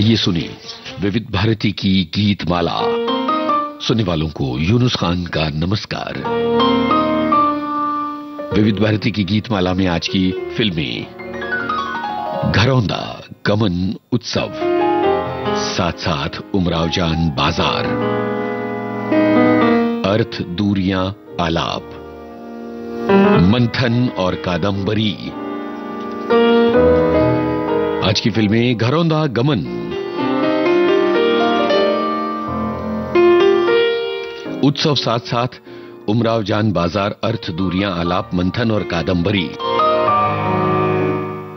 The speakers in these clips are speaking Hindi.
ये सुनिए विविध भारती की गीत माला। सुनने वालों को यूनुस खान का नमस्कार। विविध भारती की गीत माला में आज की फिल्में घरौंदा, गमन, उत्सव, साथ साथ उमराव जान बाजार, अर्थ, दूरियां, आलाप, मंथन और कादम्बरी। आज की फिल्में घरौंदा, गमन, उत्सव, साथ साथ उमराव जान बाजार, अर्थ, दूरियां, आलाप, मंथन और कादम्बरी।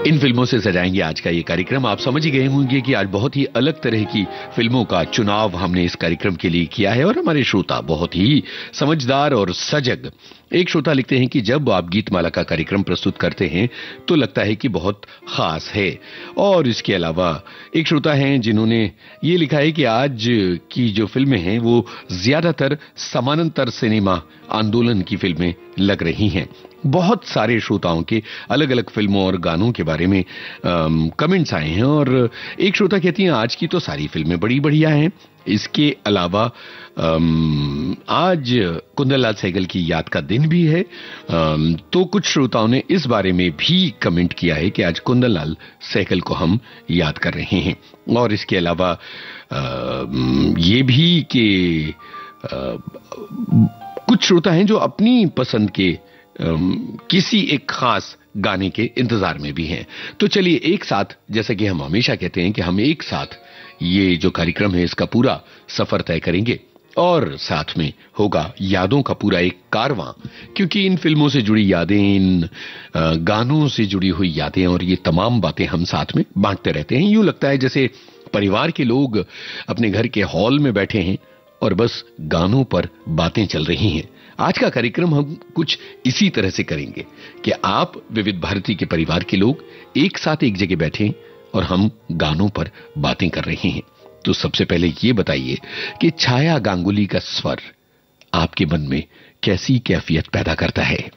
इन फिल्मों से सजाएंगे आज का ये कार्यक्रम। आप समझ ही गए होंगे कि आज बहुत ही अलग तरह की फिल्मों का चुनाव हमने इस कार्यक्रम के लिए किया है और हमारे श्रोता बहुत ही समझदार और सजग। एक श्रोता लिखते हैं कि जब आप गीतमाला का कार्यक्रम प्रस्तुत करते हैं तो लगता है कि बहुत खास है। और इसके अलावा एक श्रोता हैं जिन्होंने ये लिखा है कि आज की जो फिल्में हैं वो ज्यादातर समानांतर सिनेमा आंदोलन की फिल्में लग रही हैं। बहुत सारे श्रोताओं के अलग अलग फिल्मों और गानों के बारे में कमेंट्स आए हैं और एक श्रोता कहती हैं आज की तो सारी फिल्में बड़ी बढ़िया हैं। इसके अलावा आज कुंदनलाल सहगल की याद का दिन भी है। तो कुछ श्रोताओं ने इस बारे में भी कमेंट किया है कि आज कुंदनलाल सहगल को हम याद कर रहे हैं। और इसके अलावा ये भी कि कुछ श्रोता हैं जो अपनी पसंद के किसी एक खास गाने के इंतजार में भी हैं। तो चलिए एक साथ, जैसा कि हम हमेशा कहते हैं कि हम एक साथ ये जो कार्यक्रम है इसका पूरा सफर तय करेंगे और साथ में होगा यादों का पूरा एक कारवां, क्योंकि इन फिल्मों से जुड़ी यादें, इन गानों से जुड़ी हुई यादें और ये तमाम बातें हम साथ में बांटते रहते हैं। यूं लगता है जैसे परिवार के लोग अपने घर के हॉल में बैठे हैं और बस गानों पर बातें चल रही हैं। आज का कार्यक्रम हम कुछ इसी तरह से करेंगे कि आप विविध भारती के परिवार के लोग एक साथ एक जगह बैठे और हम गानों पर बातें कर रहे हैं। तो सबसे पहले ये बताइए कि छाया गांगुली का स्वर आपके मन में कैसी कैफियत पैदा करता है?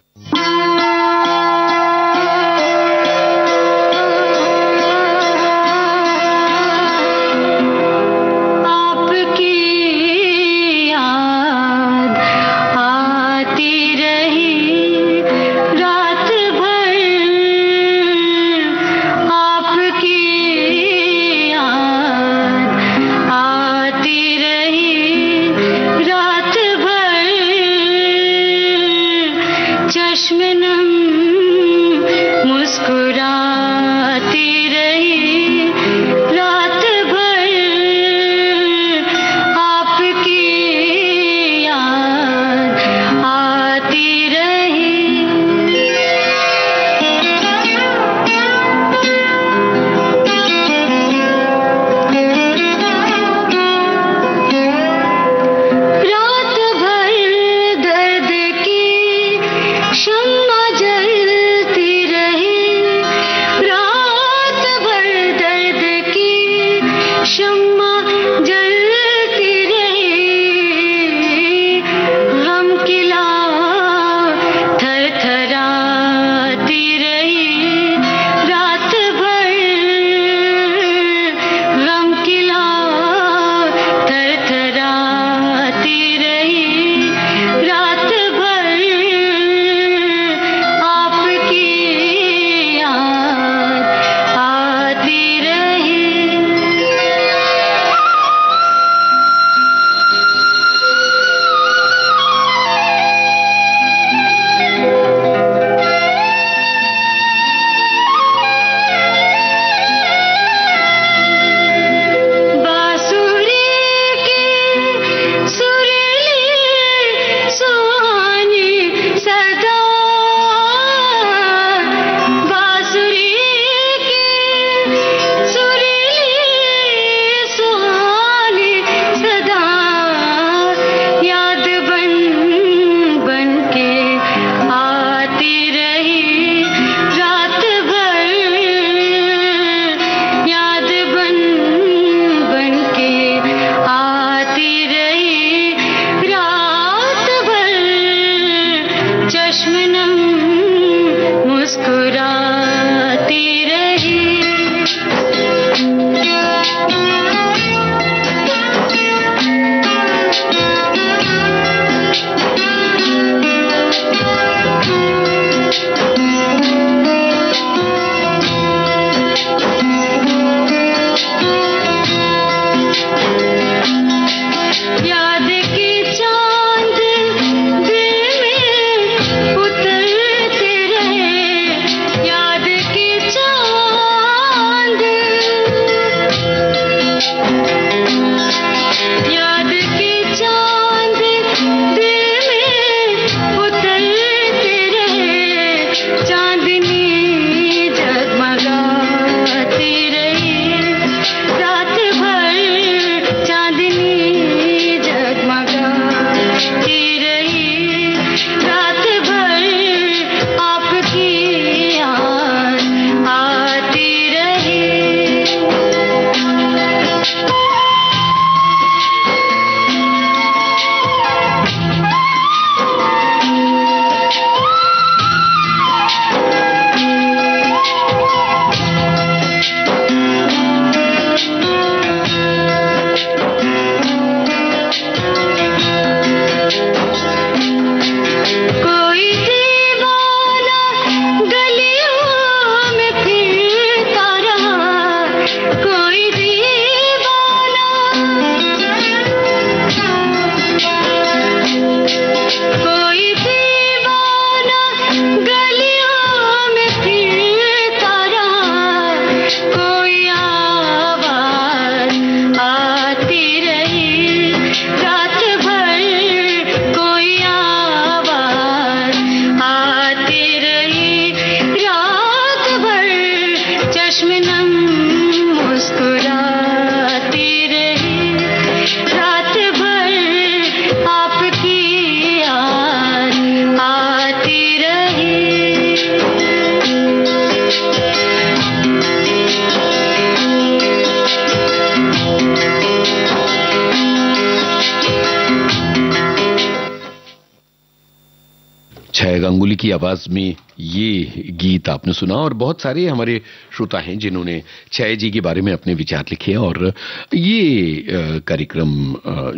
गांगुली की आवाज में ये गीत आपने सुना। और बहुत सारे हमारे श्रोता हैं जिन्होंने छाया जी के बारे में अपने विचार लिखे और ये कार्यक्रम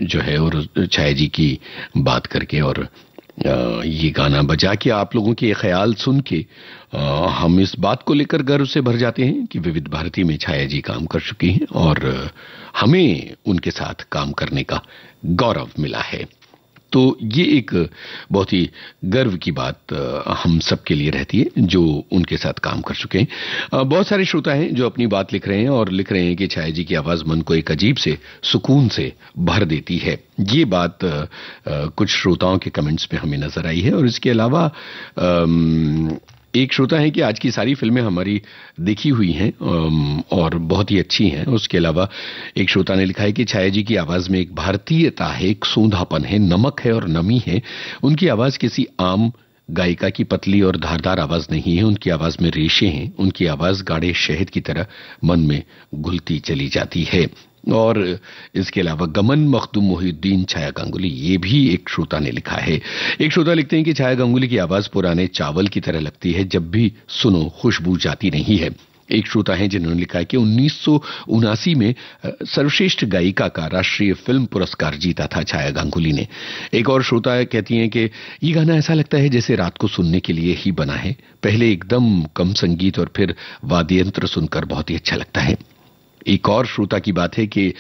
जो है और छाया जी की बात करके और ये गाना बजा के आप लोगों के ख्याल सुन के हम इस बात को लेकर गर्व से भर जाते हैं कि विविध भारती में छाया जी काम कर चुकी हैं और हमें उनके साथ काम करने का गौरव मिला है। तो ये एक बहुत ही गर्व की बात हम सब के लिए रहती है जो उनके साथ काम कर चुके हैं। बहुत सारे श्रोता हैं जो अपनी बात लिख रहे हैं और लिख रहे हैं कि छाया जी की आवाज मन को एक अजीब से सुकून से भर देती है। ये बात कुछ श्रोताओं के कमेंट्स में हमें नजर आई है। और इसके अलावा एक श्रोता है कि आज की सारी फिल्में हमारी देखी हुई हैं और बहुत ही अच्छी हैं। उसके अलावा एक श्रोता ने लिखा है कि छाया जी की आवाज में एक भारतीयता है, एक सूंधापन है, नमक है और नमी है। उनकी आवाज किसी आम गायिका की पतली और धारदार आवाज नहीं है, उनकी आवाज में रेशे हैं। उनकी आवाज गाढ़े शहद की तरह मन में घुलती चली जाती है। और इसके अलावा गमन मखदूम मोहिउद्दीन छाया गांगुली, ये भी एक श्रोता ने लिखा है। एक श्रोता लिखते हैं कि छाया गांगुली की आवाज पुराने चावल की तरह लगती है, जब भी सुनो खुशबू जाती नहीं है। एक श्रोता है जिन्होंने लिखा है कि 1979 में सर्वश्रेष्ठ गायिका का राष्ट्रीय फिल्म पुरस्कार जीता था छाया गांगुली ने। एक और श्रोता कहती हैं कि ये गाना ऐसा लगता है जैसे रात को सुनने के लिए ही बना है। पहले एकदम कम संगीत और फिर वाद्य यंत्र सुनकर बहुत ही अच्छा लगता है। एक और श्रोता की बात है कि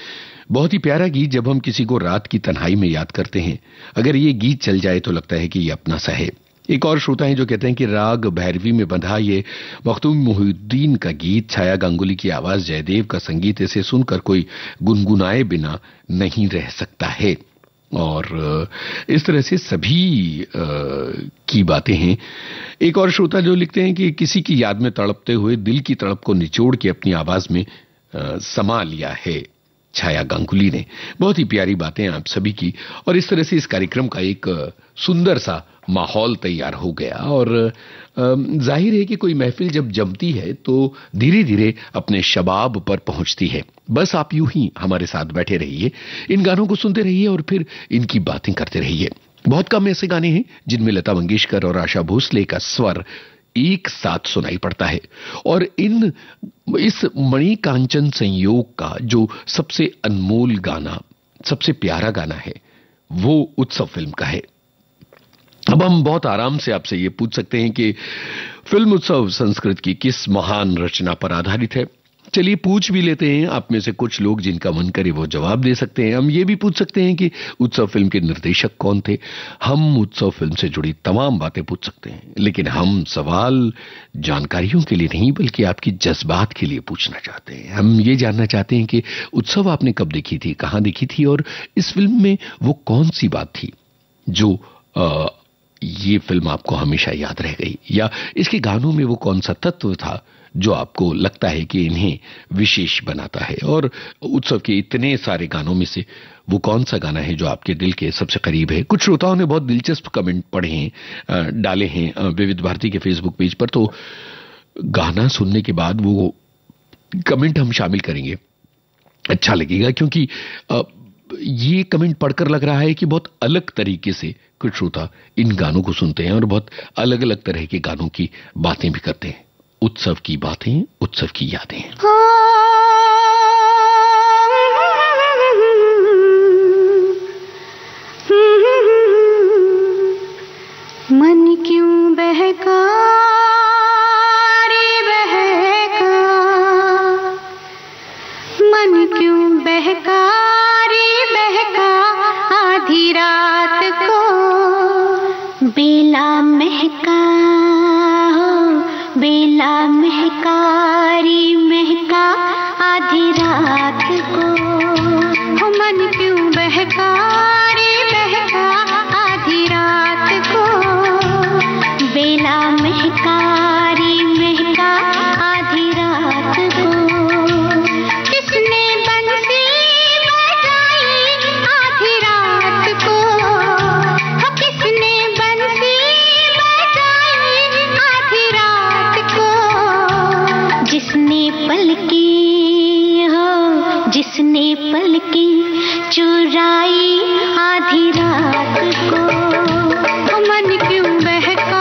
बहुत ही प्यारा गीत जब हम किसी को रात की तन्हाई में याद करते हैं, अगर ये गीत चल जाए तो लगता है कि ये अपना सा है। एक और श्रोता है जो कहते हैं कि राग भैरवी में बंधा ये मखदूम मोहिउद्दीन का गीत, छाया गांगुली की आवाज, जयदेव का संगीत, इसे सुनकर कोई गुनगुनाए बिना नहीं रह सकता है। और इस तरह से सभी की बातें हैं। एक और श्रोता जो लिखते हैं कि किसी की याद में तड़पते हुए दिल की तड़प को निचोड़ के अपनी आवाज में समा लिया है छाया गांगुली ने। बहुत ही प्यारी बातें आप सभी की। और इस तरह से इस कार्यक्रम का एक सुंदर सा माहौल तैयार हो गया। और जाहिर है कि कोई महफिल जब जमती है तो धीरे धीरे अपने शबाब पर पहुंचती है। बस आप यूं ही हमारे साथ बैठे रहिए, इन गानों को सुनते रहिए और फिर इनकी बातें करते रहिए। बहुत कम ऐसे गाने हैं जिनमें लता मंगेशकर और आशा भोसले का स्वर एक साथ सुनाई पड़ता है। और इस मणिकांचन संयोग का जो सबसे अनमोल गाना, सबसे प्यारा गाना है, वो उत्सव फिल्म का है। अब हम बहुत आराम से आपसे ये पूछ सकते हैं कि फिल्म उत्सव संस्कृत की किस महान रचना पर आधारित है। चलिए पूछ भी लेते हैं, आप में से कुछ लोग जिनका मन करे वो जवाब दे सकते हैं। हम ये भी पूछ सकते हैं कि उत्सव फिल्म के निर्देशक कौन थे। हम उत्सव फिल्म से जुड़ी तमाम बातें पूछ सकते हैं, लेकिन हम सवाल जानकारियों के लिए नहीं बल्कि आपकी जज्बात के लिए पूछना चाहते हैं। हम ये जानना चाहते हैं कि उत्सव आपने कब देखी थी, कहां देखी थी और इस फिल्म में वो कौन सी बात थी जो ये फिल्म आपको हमेशा याद रह गई, या इसके गानों में वो कौन सा तत्व था जो आपको लगता है कि इन्हें विशेष बनाता है। और उत्सव के इतने सारे गानों में से वो कौन सा गाना है जो आपके दिल के सबसे करीब है। कुछ श्रोताओं ने बहुत दिलचस्प कमेंट पढ़े हैं, डाले हैं विविध भारती के फेसबुक पेज पर, तो गाना सुनने के बाद वो कमेंट हम शामिल करेंगे, अच्छा लगेगा। क्योंकि ये कमेंट पढ़कर लग रहा है कि बहुत अलग तरीके से कुछ श्रोता इन गानों को सुनते हैं और बहुत अलग अलग तरह के गानों की बातें भी करते हैं। उत्सव की बातें, उत्सव की यादें। मन क्यों बहका रे बहका, मन क्यों बहका रे बहका, आधी रात को बेला महका, बेला महकारी महका, आधी रात को। मन क्यों बहका रे बहका, आधी रात को, बेला महकारी महका, आधी रात को। किसने बंसी बजाई आधी रात को, किसने बंसी बजाई आधी रात को। जिसने पलकी हो, जिसने पलकी चुराई आधी रात को। मन क्यों बहका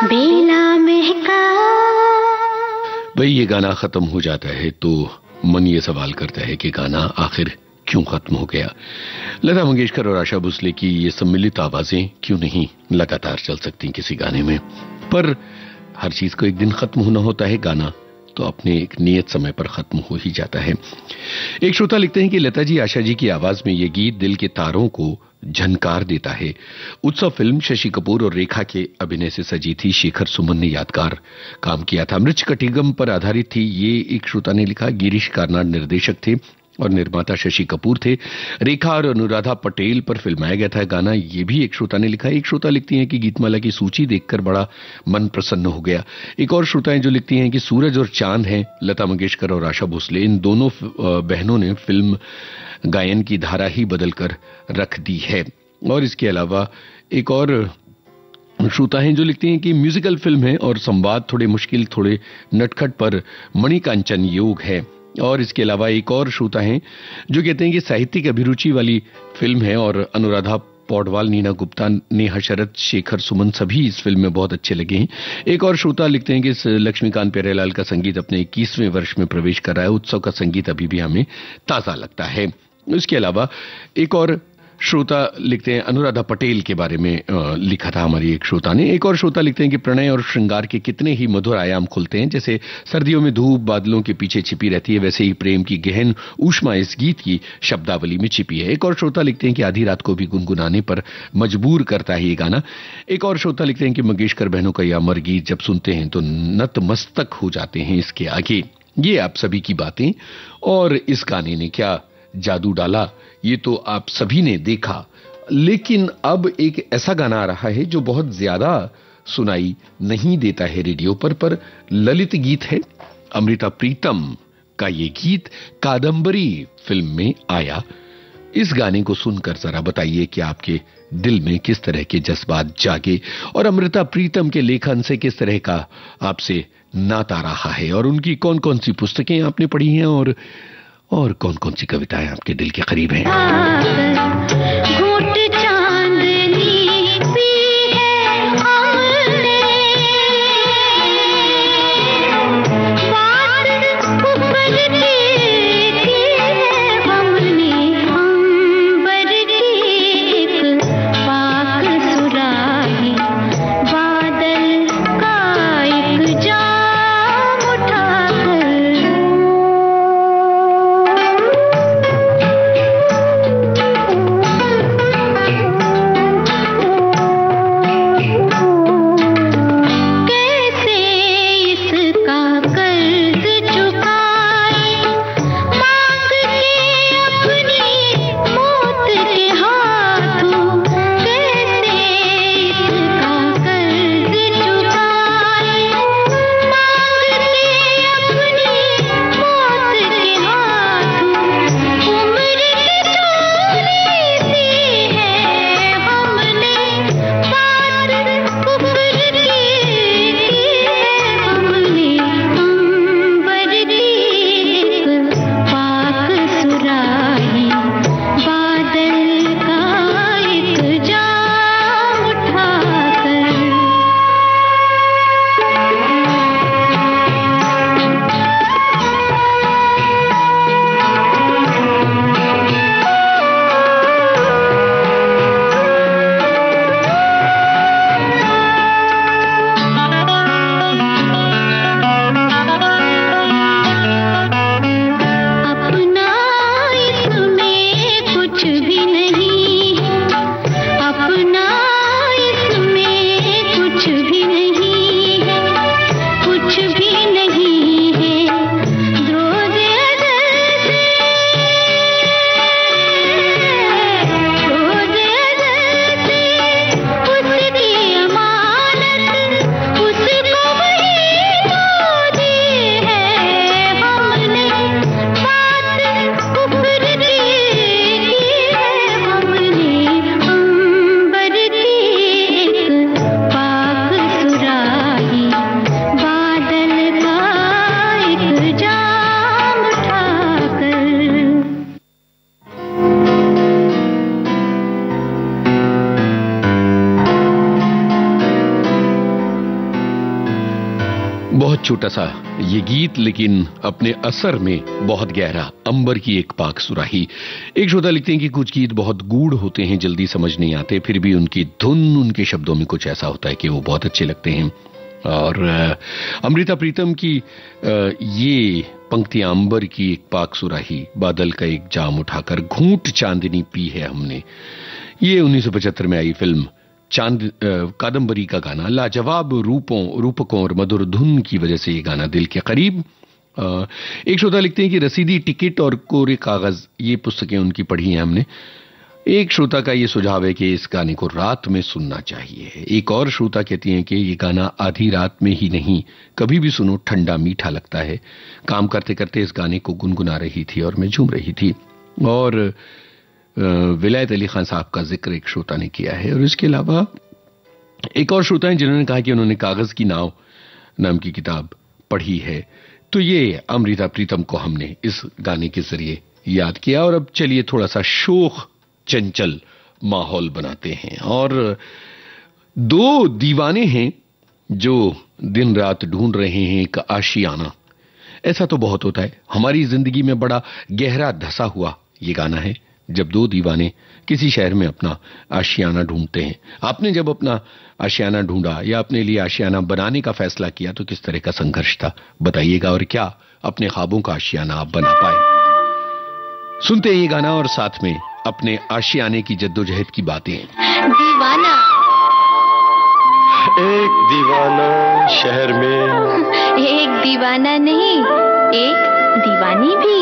बेला महका। भाई ये गाना खत्म हो जाता है तो मन ये सवाल करता है कि गाना आखिर क्यों खत्म हो गया। लता मंगेशकर और आशा भोसले की ये सम्मिलित आवाजें क्यों नहीं लगातार चल सकती किसी गाने में। पर हर चीज को एक दिन खत्म होना होता है, गाना तो अपने एक नियत समय पर खत्म हो ही जाता है। एक श्रोता लिखते हैं कि लता जी, आशा जी की आवाज में ये गीत दिल के तारों को झनकार देता है। उत्सव फिल्म शशि कपूर और रेखा के अभिनय से सजी थी, शेखर सुमन ने यादगार काम किया था, मृच कटिगम पर आधारित थी। ये एक श्रोता ने लिखा। गिरीश कार्नाड निर्देशक थे और निर्माता शशि कपूर थे। रेखा और अनुराधा पटेल पर फिल्माया गया था गाना, ये भी एक श्रोता ने लिखा। एक श्रोता लिखती हैं कि गीतमाला की सूची देखकर बड़ा मन प्रसन्न हो गया। एक और श्रोताएं जो लिखती हैं कि सूरज और चांद हैं, लता मंगेशकर और आशा भोसले, इन दोनों बहनों ने फिल्म गायन की धारा ही बदलकर रख दी है। और इसके अलावा एक और श्रोता हैं जो लिखती हैं कि म्यूजिकल फिल्म है और संवाद थोड़े मुश्किल, थोड़े नटखट, पर मणिकांचन योग है। और इसके अलावा एक और श्रोता हैं जो कहते हैं कि साहित्यिक अभिरुचि वाली फिल्म है और अनुराधा पौडवाल, नीना गुप्ता, नेहा शरद, शेखर सुमन सभी इस फिल्म में बहुत अच्छे लगे हैं। एक और श्रोता लिखते हैं कि लक्ष्मीकांत प्यारेलाल का संगीत अपने 21वें वर्ष में प्रवेश कर रहा है, उत्सव का संगीत अभी भी हमें ताजा लगता है। इसके अलावा एक और श्रोता लिखते हैं, अनुराधा पटेल के बारे में लिखा था हमारी एक श्रोता ने। एक और श्रोता लिखते हैं कि प्रणय और श्रृंगार के कितने ही मधुर आयाम खुलते हैं, जैसे सर्दियों में धूप बादलों के पीछे छिपी रहती है, वैसे ही प्रेम की गहन ऊष्मा इस गीत की शब्दावली में छिपी है। एक और श्रोता लिखते हैं कि आधी रात को भी गुनगुनाने पर मजबूर करता है ये गाना। एक और श्रोता लिखते हैं कि मंगेशकर बहनों का यह अमर गीत जब सुनते हैं तो नतमस्तक हो जाते हैं इसके आगे। ये आप सभी की बातें, और इस गाने ने क्या जादू डाला ये तो आप सभी ने देखा। लेकिन अब एक ऐसा गाना आ रहा है जो बहुत ज्यादा सुनाई नहीं देता है रेडियो पर ललित गीत है। अमृता प्रीतम का ये गीत कादंबरी फिल्म में आया। इस गाने को सुनकर जरा बताइए कि आपके दिल में किस तरह के जज्बात जागे और अमृता प्रीतम के लेखन से किस तरह का आपसे नाता रहा है, और उनकी कौन कौन सी पुस्तकें आपने पढ़ी हैं और कौन कौन सी कविताएं आपके दिल के करीब हैं। बहुत छोटा सा ये गीत, लेकिन अपने असर में बहुत गहरा। अंबर की एक पाक सुराही। एक श्रोता लिखते हैं कि कुछ गीत बहुत गूढ़ होते हैं, जल्दी समझ नहीं आते, फिर भी उनकी धुन, उनके शब्दों में कुछ ऐसा होता है कि वो बहुत अच्छे लगते हैं। और अमृता प्रीतम की ये पंक्तियां, अंबर की एक पाक सुराही, बादल का एक जाम उठाकर घूंट चांदनी पी है हमने, ये 1975 में आई फिल्म कादम्बरी का गाना। लाजवाब रूपकों और मधुर धुन की वजह से ये गाना दिल के करीब। एक श्रोता लिखते हैं कि रसीदी टिकट और कोरे कागज, ये पुस्तकें उनकी पढ़ी हैं हमने। एक श्रोता का ये सुझाव है कि इस गाने को रात में सुनना चाहिए। एक और श्रोता कहती हैं कि ये गाना आधी रात में ही नहीं, कभी भी सुनो, ठंडा मीठा लगता है। काम करते करते इस गाने को गुनगुना रही थी और मैं झूम रही थी। और विलायत अली खान साहब का जिक्र एक श्रोता ने किया है। और इसके अलावा एक और श्रोता हैं जिन्होंने कहा कि उन्होंने कागज की नाव नाम की किताब पढ़ी है। तो ये अमृता प्रीतम को हमने इस गाने के जरिए याद किया। और अब चलिए थोड़ा सा शोख चंचल माहौल बनाते हैं। और दो दीवाने हैं जो दिन रात ढूंढ रहे हैं एक आशियाना। ऐसा तो बहुत होता है हमारी जिंदगी में, बड़ा गहरा धसा हुआ ये गाना है, जब दो दीवाने किसी शहर में अपना आशियाना ढूंढते हैं। आपने जब अपना आशियाना ढूंढा या अपने लिए आशियाना बनाने का फैसला किया तो किस तरह का संघर्ष था, बताइएगा। और क्या अपने ख्वाबों का आशियाना आप बना पाए? सुनते हैं ये गाना और साथ में अपने आशियाने की जद्दोजहद की बातें। दीवाना, एक दीवाना शहर में, एक दीवाना नहीं, एक दीवानी भी।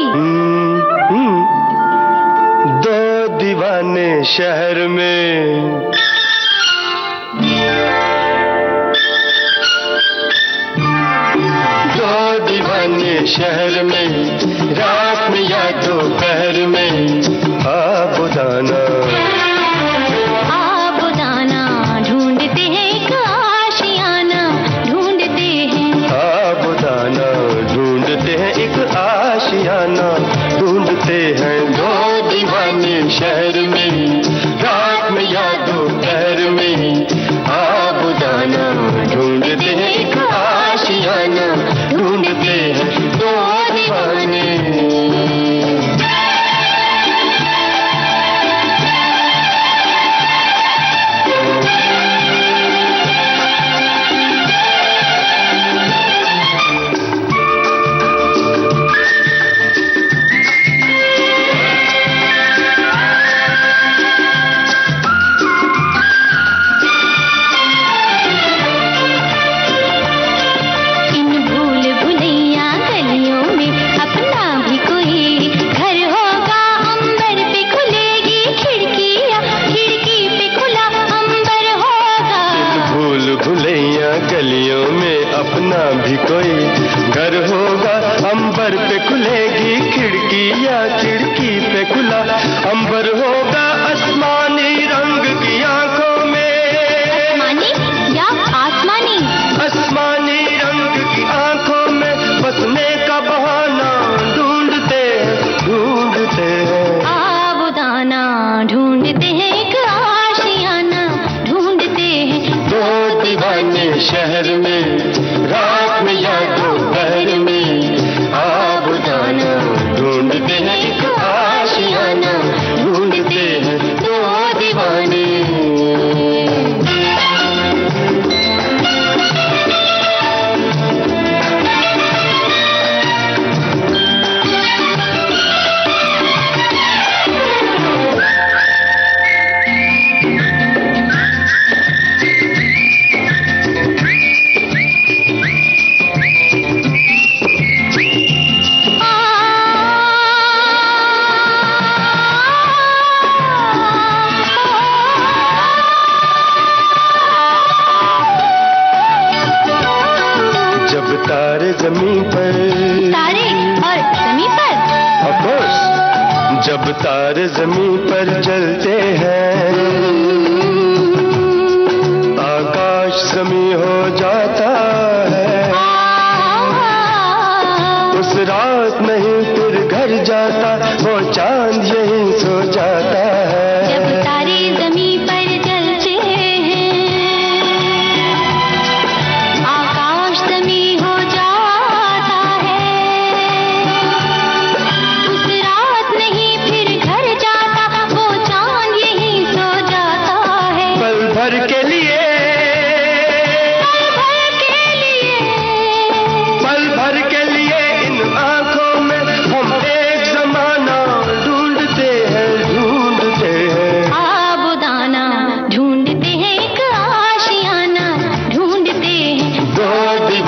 दो दीवाने शहर में, दो दीवाने शहर में, रात में या दोपहर में, आबुदाना आबुदाना ढूंढते हैं एक आशियाना, ढूंढते हैं आबुदाना ढूंढते हैं एक आशियाना, ढूंढते हैं दो दीवाने शहर में, रात में या दोपहर में, आबुदाना ढूंढते हैं एक आशियाना, ढूंढते हैं दो दीवाने। गलियों में अपना भी कोई घर होगा, अंबर पे खुलेगी खिड़की या खिड़की पे खुला अंबर होगा, आसमानी रंग की आंखों में, आसमानी या आसमानी, आसमानी रंग की आंखों में बसने का बहाना ढूंढते हैं आबुदाना ढूंढते हैं एक आशियाना, ढूंढते हैं दो दीवाने शहर में, रात में या दोपहर में, आबुदाना ढूंढते हैं एक आशियाना, ढूंढते हैं दो दीवाने। तारे जमीन पर, तारे और जमीन पर, ऑफ कोर्स, जब तारे जमीन पर चलते हैं, आकाश जमीन हो जाता है, उस रात नहीं फिर घर जाता, वो चांद यहीं सो जाता है। जब तारे जमीन पर चलते हैं, आकाश जमीन हो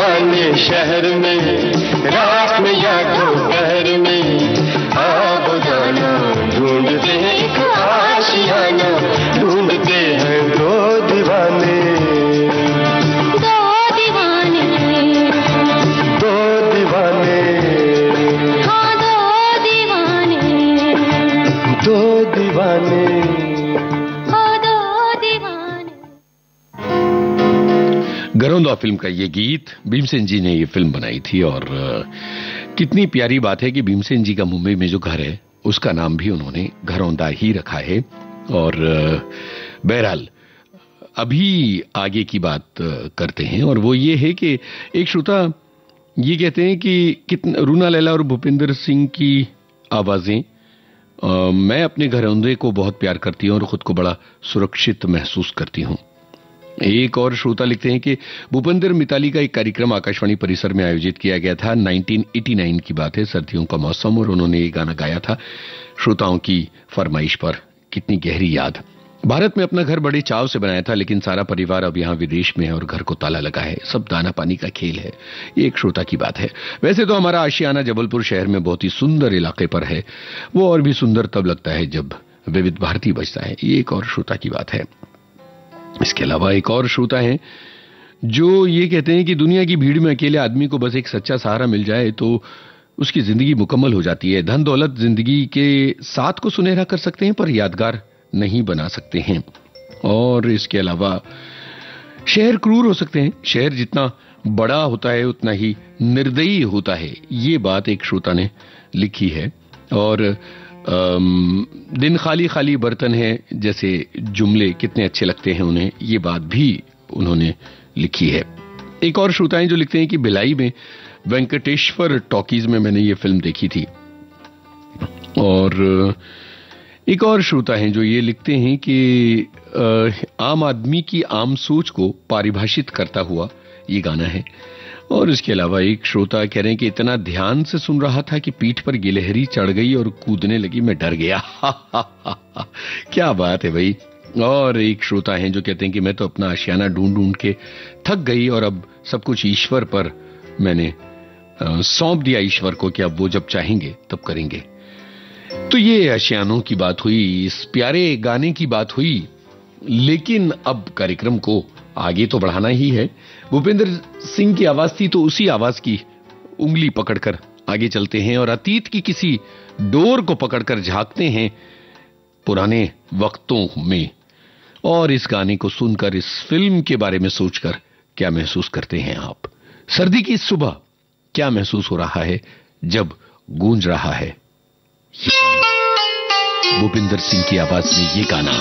दीवाने शहर में, रात में या दोपहर में आब जाना ढूंढते हैं एक आशियाना, ढूंढते हैं दो दीवाने, दो दीवाने, दो दीवाने, हाँ दो दीवाने, दो दीवाने। हाँ दो दीवाने। घरौंदा फिल्म का ये गीत भीमसेन जी ने ये फिल्म बनाई थी और कितनी प्यारी बात है कि भीमसेन जी का मुंबई में जो घर है उसका नाम भी उन्होंने घरौंदा ही रखा है। और बहरहाल अभी आगे की बात करते हैं और वो ये है कि एक श्रोता ये कहते हैं कि कितना रूना लैला और भूपिंदर सिंह की आवाजें मैं अपने घरौंदे को बहुत प्यार करती हूं और खुद को बड़ा सुरक्षित महसूस करती हूं। एक और श्रोता लिखते हैं कि भूपेंद्र मिताली का एक कार्यक्रम आकाशवाणी परिसर में आयोजित किया गया था, 1989 की बात है, सर्दियों का मौसम, और उन्होंने ये गाना गाया था श्रोताओं की फरमाइश पर। कितनी गहरी याद। भारत में अपना घर बड़े चाव से बनाया था लेकिन सारा परिवार अब यहाँ विदेश में है और घर को ताला लगा है, सब दाना पानी का खेल है। ये एक श्रोता की बात है। वैसे तो हमारा आशियाना जबलपुर शहर में बहुत ही सुंदर इलाके पर है, वो और भी सुंदर तब लगता है जब विविध भारती बजता है। ये एक और श्रोता की बात है। इसके अलावा एक और श्रोता है जो ये कहते हैं कि दुनिया की भीड़ में अकेले आदमी को बस एक सच्चा सहारा मिल जाए तो उसकी जिंदगी मुकम्मल हो जाती है। धन दौलत जिंदगी के साथ को सुनहरा कर सकते हैं पर यादगार नहीं बना सकते हैं। और इसके अलावा शहर क्रूर हो सकते हैं, शहर जितना बड़ा होता है उतना ही निर्दयी होता है। ये बात एक श्रोता ने लिखी है। और दिन खाली खाली बर्तन है जैसे जुमले कितने अच्छे लगते हैं उन्हें, ये बात भी उन्होंने लिखी है। एक और श्रोताएं जो लिखते हैं कि भिलाई में वेंकटेश्वर टॉकीज में मैंने ये फिल्म देखी थी। और एक और श्रोता हैं जो ये लिखते हैं कि आम आदमी की आम सोच को परिभाषित करता हुआ ये गाना है। और इसके अलावा एक श्रोता कह रहे हैं कि इतना ध्यान से सुन रहा था कि पीठ पर गिलहरी चढ़ गई और कूदने लगी, मैं डर गया। क्या बात है भाई। और एक श्रोता हैं जो कहते हैं कि मैं तो अपना आशियाना ढूंढ ढूंढ के थक गई और अब सब कुछ ईश्वर पर मैंने सौंप दिया ईश्वर को कि अब वो जब चाहेंगे तब करेंगे। तो ये आशियानों की बात हुई, इस प्यारे गाने की बात हुई, लेकिन अब कार्यक्रम को आगे तो बढ़ाना ही है। भूपेंद्र सिंह की आवाज थी तो उसी आवाज की उंगली पकड़कर आगे चलते हैं और अतीत की किसी डोर को पकड़कर झांकते हैं पुराने वक्तों में। और इस गाने को सुनकर, इस फिल्म के बारे में सोचकर क्या महसूस करते हैं आप? सर्दी की सुबह क्या महसूस हो रहा है जब गूंज रहा है भूपेंद्र सिंह की आवाज में ये गाना?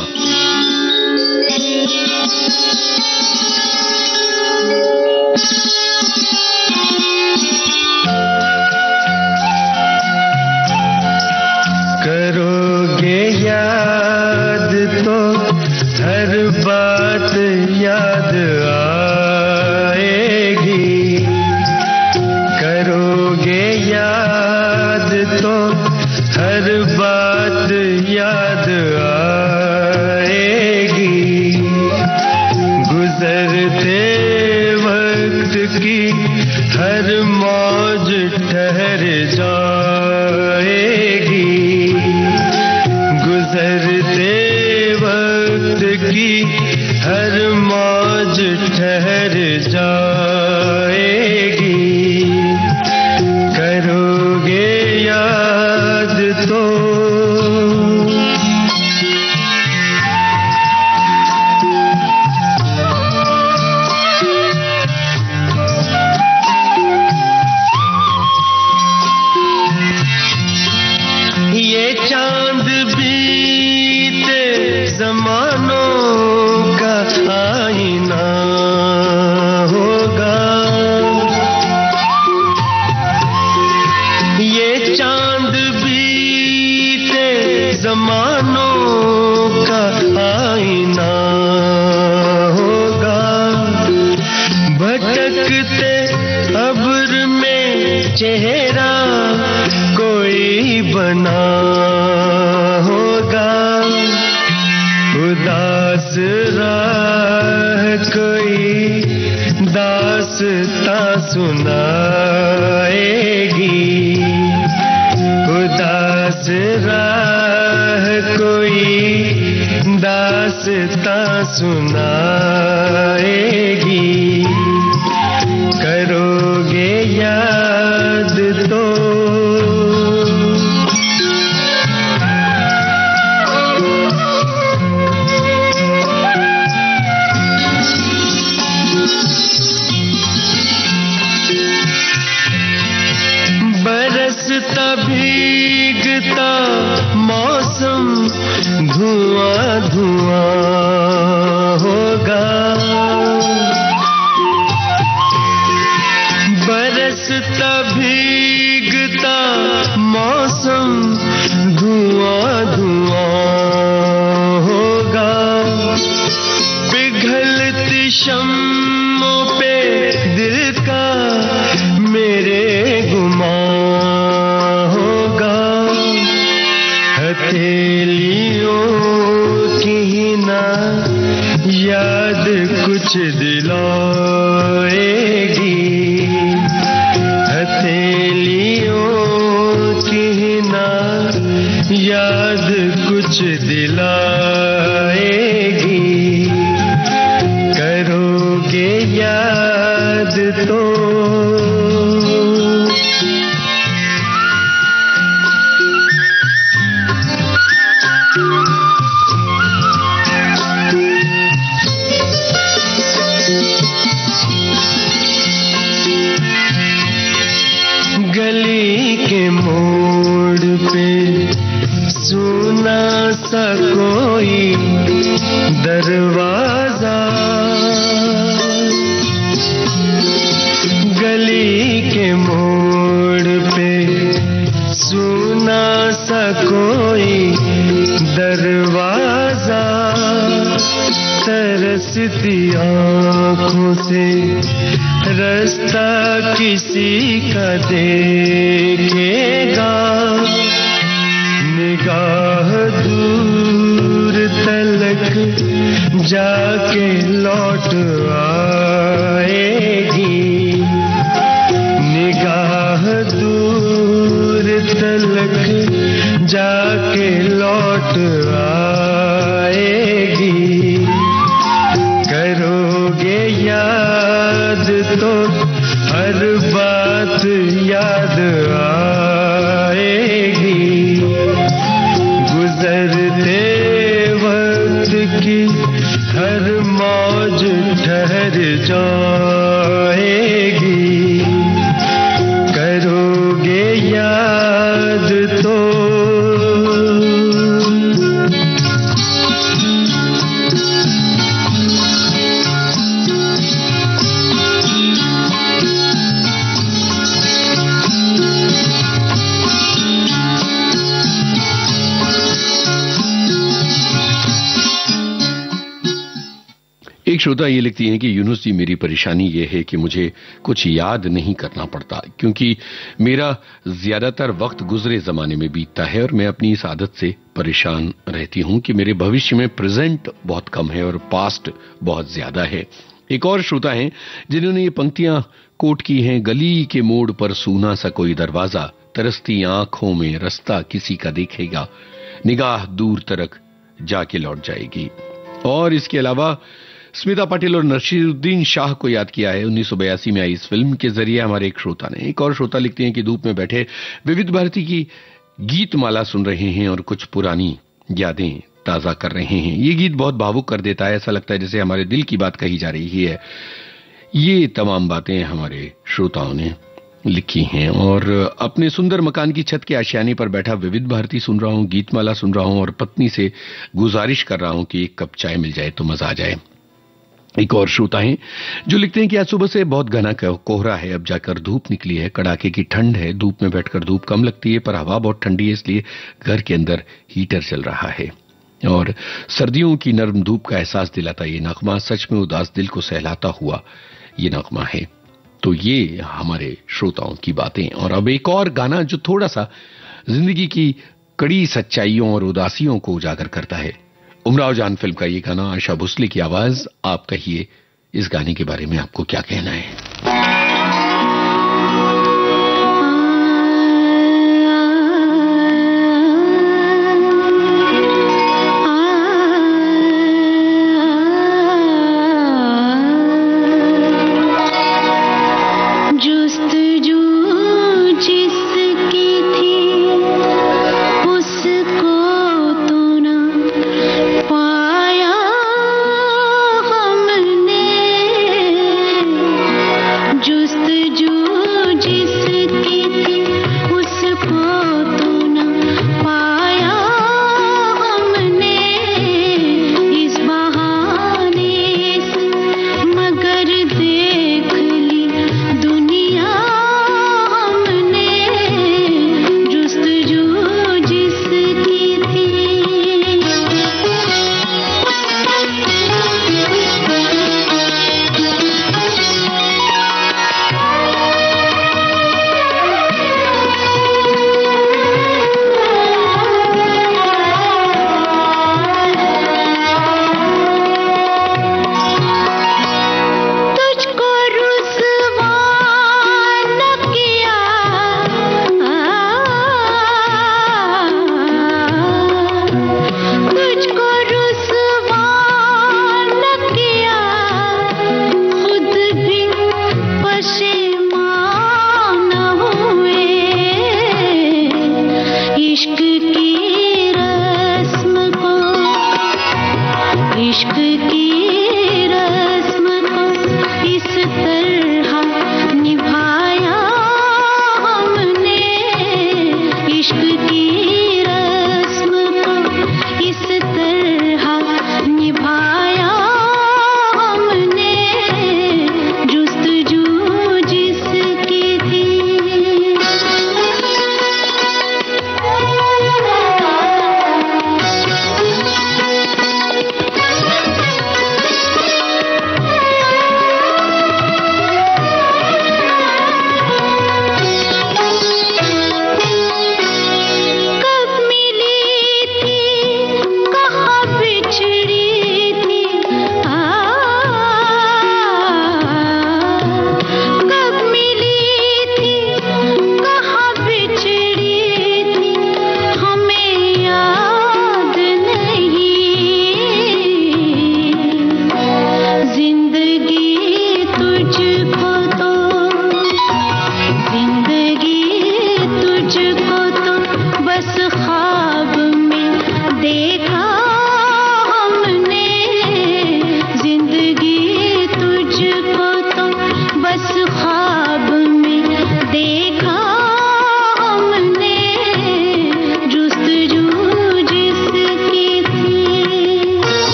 करोगे याद तो हर बात याद आएगी, करोगे याद तो हर बात याद आएगी, गुजरते वक्त की हर मौज ठहर जाएगी, गुजरते वक्त की हर मौज ठहर जाएगी, करोगे याद तो। ये चांद बीते जमानों का आईना होगा, ये चांद बीते जमानों का आईना होगा, भटकते अब्र में चेहरा कोई बना होगा, उदास राह कोई दास्तां सुनाएगी। उदास राह कोई दास्तां सुनाएगी। करोगे याद तो बरसता भीगता मौसम धुआं धुआं होगा। बरसता भीगता मौसम धुआं धुआं होगा। पिघलती शम्मों पे दिल का मेरे गुमां होगा। हथेलियों की ही ना याद कुछ दिलाएगी। हथेलियों की ही ना याद कुछ दिलाएगी। करोगे याद तो गली के मोड़ पे सुना सा कोई दरवाजा। गली के मोड़ पे सुना सा कोई दरवाजा। तरसती आँखों से रास्ता किसी का देखेगा। निगाह दूर तलक जाके लौट आएगी। निगाह दूर तलक जाके लौट आएगी। करोगे याद तो हर बात याद आएगी। गुजरते वक्त की हर मौज ठहर जाएगी। करोगे याद तो एक श्रोता ये लिखती हैं कि यूनुस जी, मेरी परेशानी ये है कि मुझे कुछ याद नहीं करना पड़ता, क्योंकि मेरा ज्यादातर वक्त गुजरे जमाने में बीतता है और मैं अपनी इस आदत से परेशान रहती हूं कि मेरे भविष्य में प्रेजेंट बहुत कम है और पास्ट बहुत ज्यादा है। एक और श्रोता हैं जिन्होंने ये पंक्तियां कोट की हैं। गली के मोड़ पर सूना सा कोई दरवाजा, तरसती आंखों में रास्ता किसी का देखेगा। निगाह दूर तक जाके लौट जाएगी। और इसके अलावा स्मिता पाटिल और नसीरुद्दीन शाह को याद किया है 1982 में आई इस फिल्म के जरिए हमारे एक श्रोता ने। एक और श्रोता लिखते हैं कि धूप में बैठे विविध भारती की गीत माला सुन रहे हैं और कुछ पुरानी यादें ताजा कर रहे हैं। ये गीत बहुत भावुक कर देता है, ऐसा लगता है जैसे हमारे दिल की बात कही जा रही है। ये तमाम बातें हमारे श्रोताओं ने लिखी हैं। और अपने सुंदर मकान की छत के आशियाने पर बैठा विविध भारती सुन रहा हूं, गीतमाला सुन रहा हूं और पत्नी से गुजारिश कर रहा हूं कि एक कप चाय मिल जाए तो मजा आ जाए। एक और श्रोता हैं जो लिखते हैं कि आज सुबह से बहुत घना कोहरा है, अब जाकर धूप निकली है, कड़ाके की ठंड है, धूप में बैठकर धूप कम लगती है पर हवा बहुत ठंडी है, इसलिए घर के अंदर हीटर चल रहा है। और सर्दियों की नर्म धूप का एहसास दिलाता ये नगमा सच में उदास दिल को सहलाता हुआ ये नगमा है। तो ये हमारे श्रोताओं की बातें। और अब एक और गाना जो थोड़ा सा जिंदगी की कड़ी सच्चाइयों और उदासियों को उजागर करता है। उमराव जान फिल्म का ये गाना, आशा भोसले की आवाज, आप कहिए इस गाने के बारे में आपको क्या कहना है?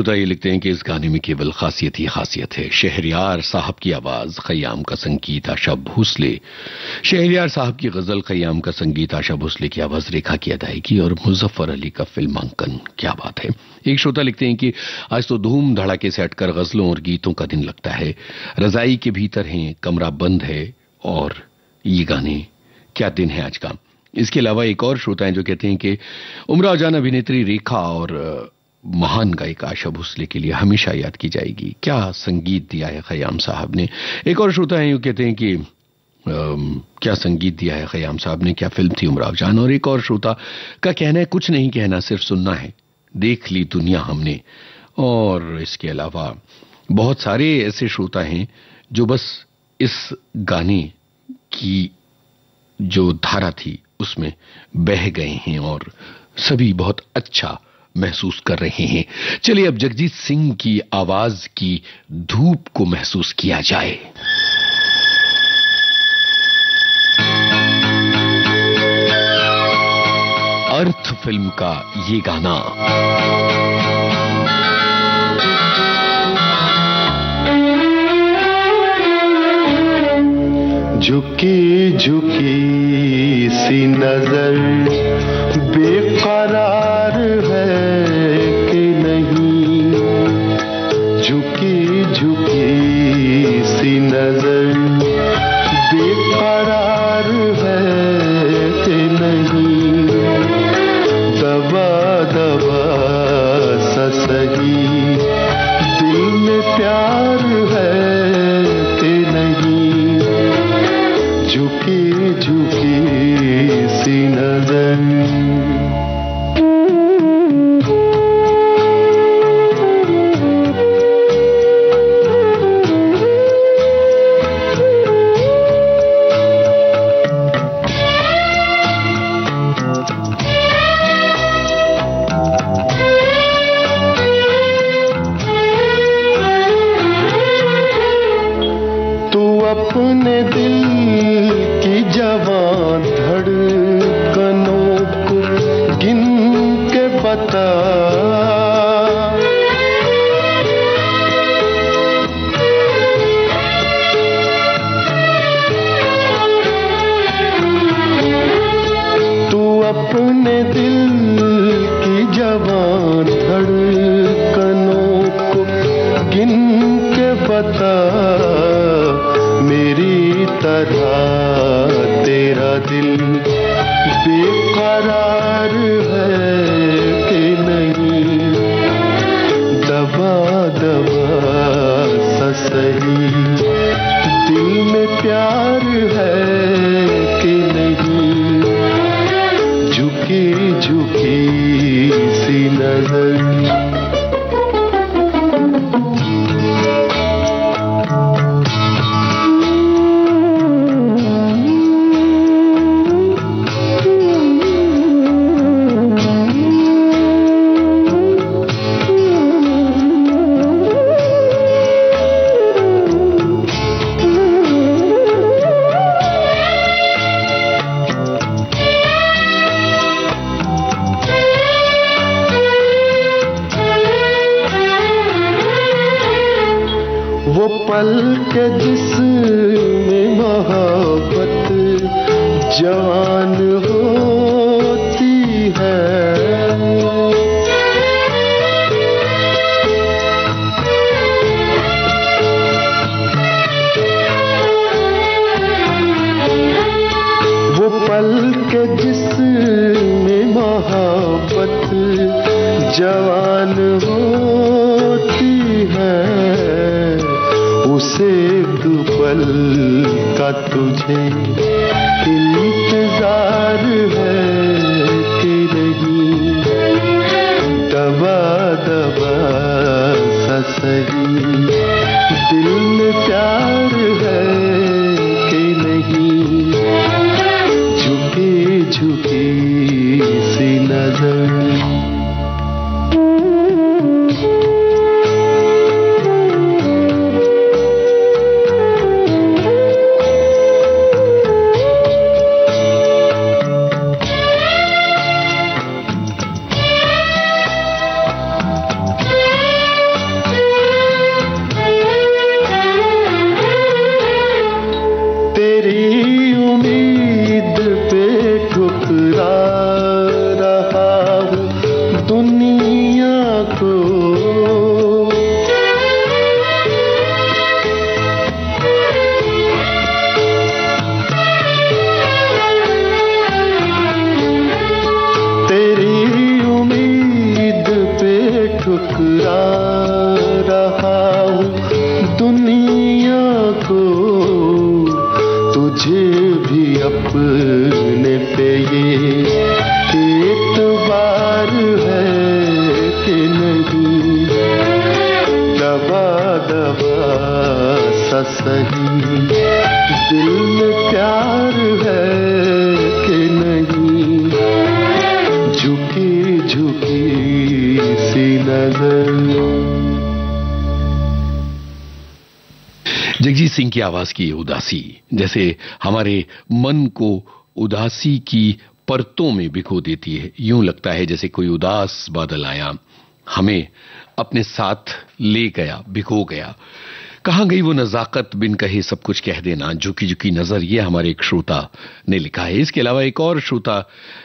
श्रोता ये लिखते हैं कि इस गाने में केवल खासियत ही खासियत है। शहरयार साहब की आवाज, खयाम का संगीत, आशा भोसले। शहरयार साहब की गजल, खयाम का संगीत, आशा भोसले की आवाज, रेखा की अदायगी और मुजफ्फर अली का फिल्मांकन। क्या बात है। एक श्रोता लिखते हैं कि आज तो धूम धड़ाके से हटकर गजलों और गीतों का दिन लगता है। रजाई के भीतर हैं, कमरा बंद है और ये गाने, क्या दिन है आज का। इसके अलावा एक और श्रोता है जो कहते हैं कि उमराव जान अभिनेत्री रेखा और महान गायिका आशा भोसले के लिए हमेशा याद की जाएगी। क्या संगीत दिया है खयाम साहब ने। एक और श्रोता है, कहते हैं कि क्या संगीत दिया है खयाम साहब ने, क्या फिल्म थी उमराव जान। और एक और श्रोता का कहना है कुछ नहीं कहना, सिर्फ सुनना है, देख ली दुनिया हमने। और इसके अलावा बहुत सारे ऐसे श्रोता हैं जो बस इस गाने की जो धारा थी उसमें बह गए हैं और सभी बहुत अच्छा महसूस कर रहे हैं। चलिए अब जगजीत सिंह की आवाज की धूप को महसूस किया जाए। अर्थ फिल्म का ये गाना। झुकी झुकी सी नजर बेकरार है कि नहीं, झुकी झुकी सी नजर बेकरार है कि नहीं, दबा दबा सा सही दिल में प्यार है कि नहीं, झुकी झुकी सी नजर। अपने दिल की जवां धड़कनों को गिन के बता, तू अपने दिल की जवां धड़कनों को गिन के बता, मेरी तरह तेरा दिल बेकरार है कि नहीं, दबा दबा सा सही दिल में प्यार है कि नहीं, झुकी झुकी सी नजर। वो पल के जिसमें मोहब्बत जवान होती है, वो पल के जिसमें मोहब्बत जवान होती है, उसे दुपल का तुझे इंतजार है कि नहीं, दबा दबा सा सही दिल में प्यार है कि नहीं, झुकी झुकी सी नजर। भी अपने पे ये एतबार है कि नहीं, दबा दबा सा सही दिल में प्यार है कि नहीं, झुकी झुकी सी नजर। जगजीत सिंह की आवाज की उदासी जैसे हमारे मन को उदासी की परतों में भिगो देती है। यूं लगता है जैसे कोई उदास बादल आया, हमें अपने साथ ले गया, भिगो गया। कहां गई वो नजाकत, बिन कहे सब कुछ कह देना, झुकी झुकी नजर। ये हमारे एक श्रोता ने लिखा है। इसके अलावा एक और श्रोता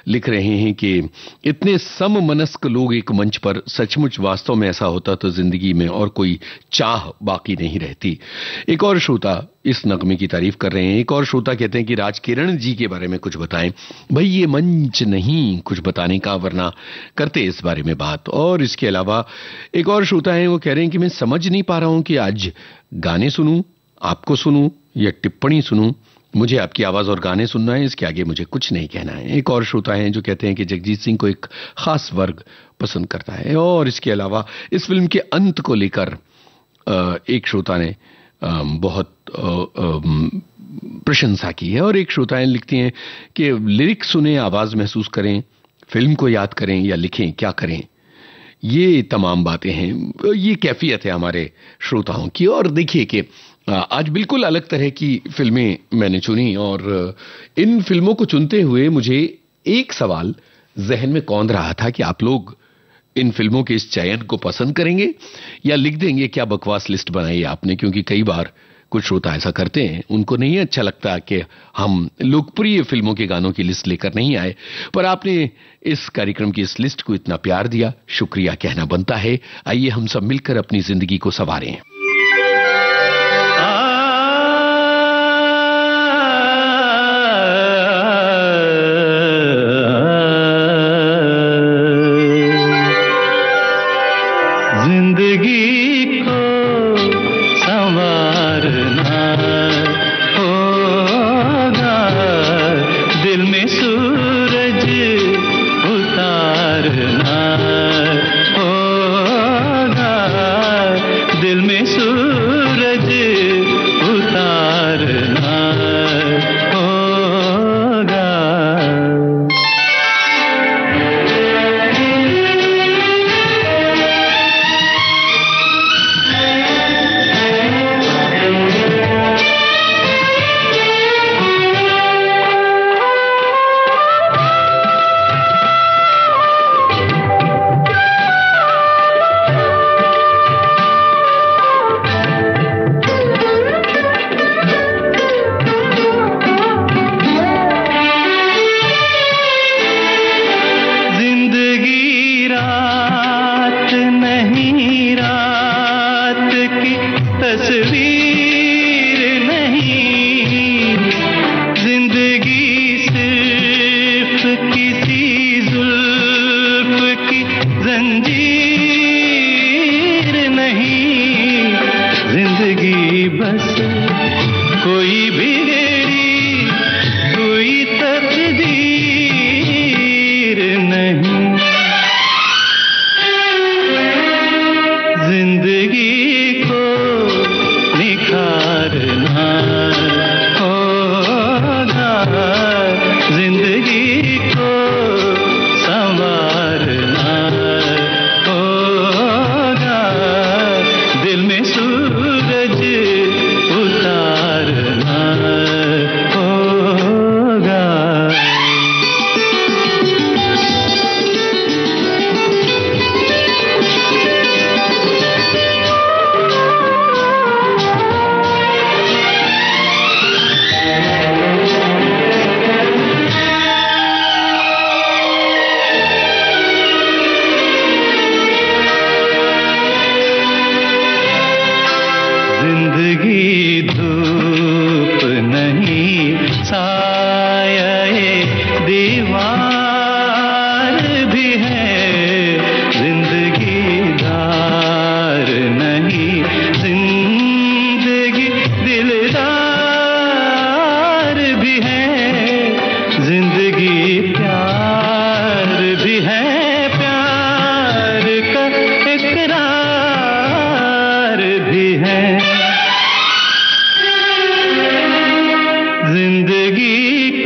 लिख रहे हैं कि इतने सममनस्क लोग एक मंच पर, सचमुच वास्तव में ऐसा होता तो जिंदगी में और कोई चाह बाकी नहीं रहती। एक और श्रोता इस नगमे की तारीफ कर रहे हैं। एक और श्रोता कहते हैं कि राजकिरण जी के बारे में कुछ बताएं। भाई ये मंच नहीं कुछ बताने का, वरना करते इस बारे में बात। और इसके अलावा एक और श्रोता है, वो कह रहे हैं कि मैं समझ नहीं पा रहा हूं कि आज गाने सुनूं, आपको सुनूं या टिप्पणी सुनूं। मुझे आपकी आवाज और गाने सुनना है, इसके आगे मुझे कुछ नहीं कहना है। एक और श्रोता है जो कहते हैं कि जगजीत सिंह को एक खास वर्ग पसंद करता है। और इसके अलावा इस फिल्म के अंत को लेकर एक श्रोता ने बहुत प्रशंसा की है। और एक श्रोताएं लिखती हैं कि लिरिक्स सुने, आवाज महसूस करें, फिल्म को याद करें या लिखें, क्या करें। ये तमाम बातें हैं, ये कैफियत है हमारे श्रोताओं की। और देखिए कि आज बिल्कुल अलग तरह की फिल्में मैंने चुनी, और इन फिल्मों को चुनते हुए मुझे एक सवाल जहन में कौंध रहा था कि आप लोग इन फिल्मों के इस चयन को पसंद करेंगे या लिख देंगे क्या बकवास लिस्ट बनाई आपने। क्योंकि कई बार कुछ श्रोता ऐसा करते हैं, उनको नहीं अच्छा लगता कि हम लोकप्रिय फिल्मों के गानों की लिस्ट लेकर नहीं आए, पर आपने इस कार्यक्रम की इस लिस्ट को इतना प्यार दिया, शुक्रिया कहना बनता है। आइए हम सब मिलकर अपनी जिंदगी को संवारें।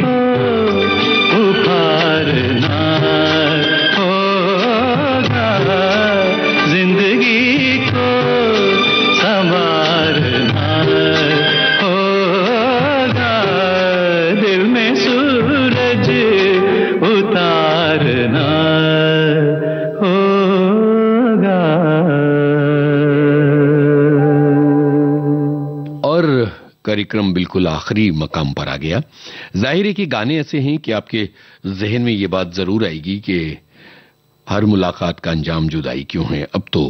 को उभारना होगा, जिंदगी को संवारना होगा, दिल में सूरज उतारना होगा। और कार्यक्रम बिल्कुल आखिरी मकाम पर आ गया। जाहिर है कि गाने ऐसे हैं कि आपके जहन में ये बात जरूर आएगी कि हर मुलाकात का अंजाम जुदाई क्यों है। अब तो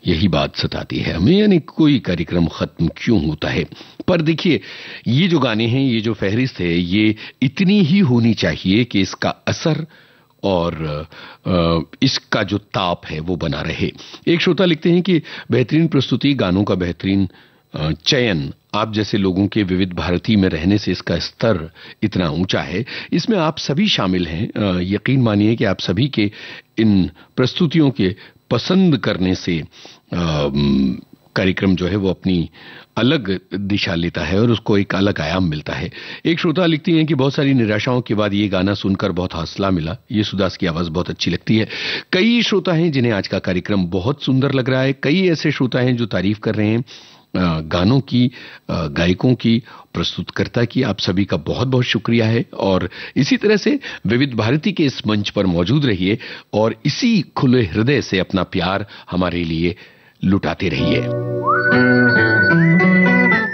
यही बात सताती है हमें, यानी कोई कार्यक्रम खत्म क्यों होता है। पर देखिए, ये जो गाने हैं, ये जो फहरिस्त है, ये इतनी ही होनी चाहिए कि इसका असर और इसका जो ताप है वो बना रहे। एक श्रोता लिखते हैं कि बेहतरीन प्रस्तुति, गानों का बेहतरीन चयन, आप जैसे लोगों के विविध भारती में रहने से इसका स्तर इतना ऊंचा है। इसमें आप सभी शामिल हैं। यकीन मानिए कि आप सभी के इन प्रस्तुतियों के पसंद करने से कार्यक्रम जो है वो अपनी अलग दिशा लेता है और उसको एक अलग आयाम मिलता है। एक श्रोता लिखती हैं कि बहुत सारी निराशाओं के बाद ये गाना सुनकर बहुत हौसला मिला। ये सुदास की आवाज बहुत अच्छी लगती है। कई श्रोता हैं जिन्हें आज का कार्यक्रम बहुत सुंदर लग रहा है। कई ऐसे श्रोता हैं जो तारीफ कर रहे हैं गानों की, गायकों की, प्रस्तुतकर्ता की। आप सभी का बहुत बहुत शुक्रिया है। और इसी तरह से विविध भारती के इस मंच पर मौजूद रहिए और इसी खुले हृदय से अपना प्यार हमारे लिए लुटाते रहिए।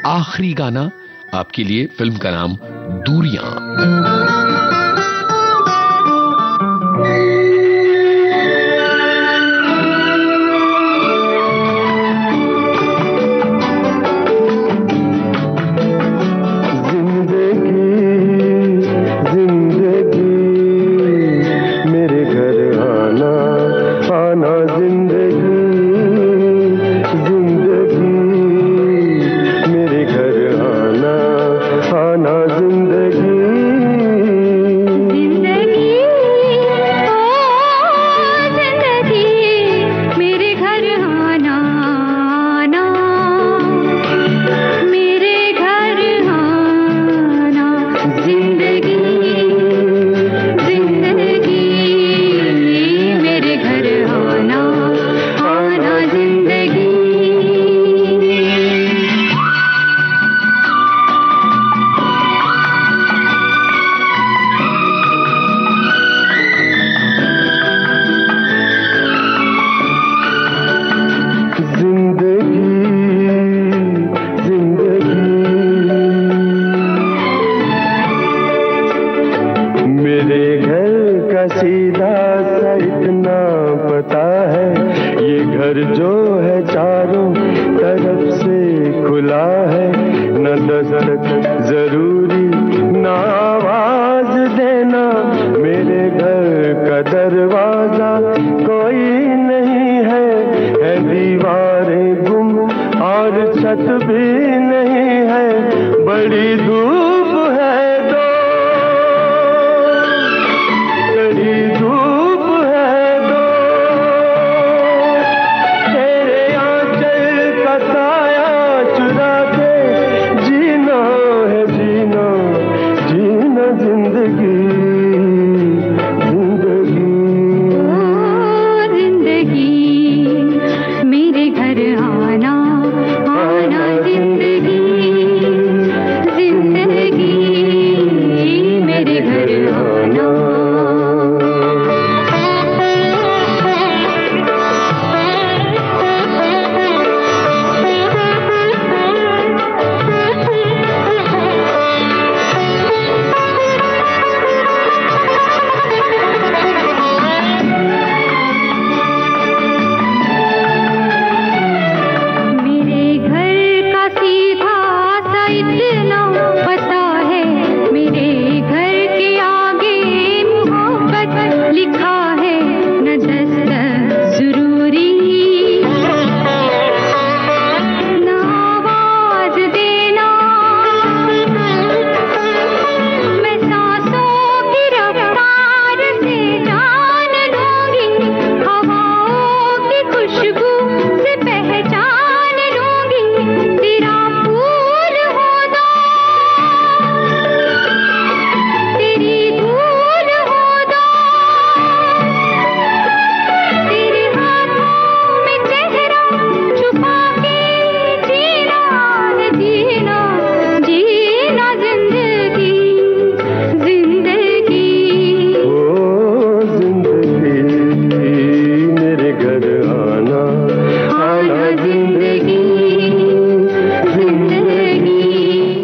आखिरी गाना आपके लिए, फिल्म का नाम दूरियां।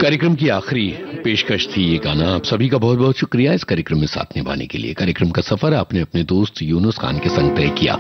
कार्यक्रम की आखिरी पेशकश थी ये गाना। आप सभी का बहुत बहुत शुक्रिया इस कार्यक्रम में साथ निभाने के लिए। कार्यक्रम का सफर आपने अपने दोस्त यूनुस खान के संग तय किया।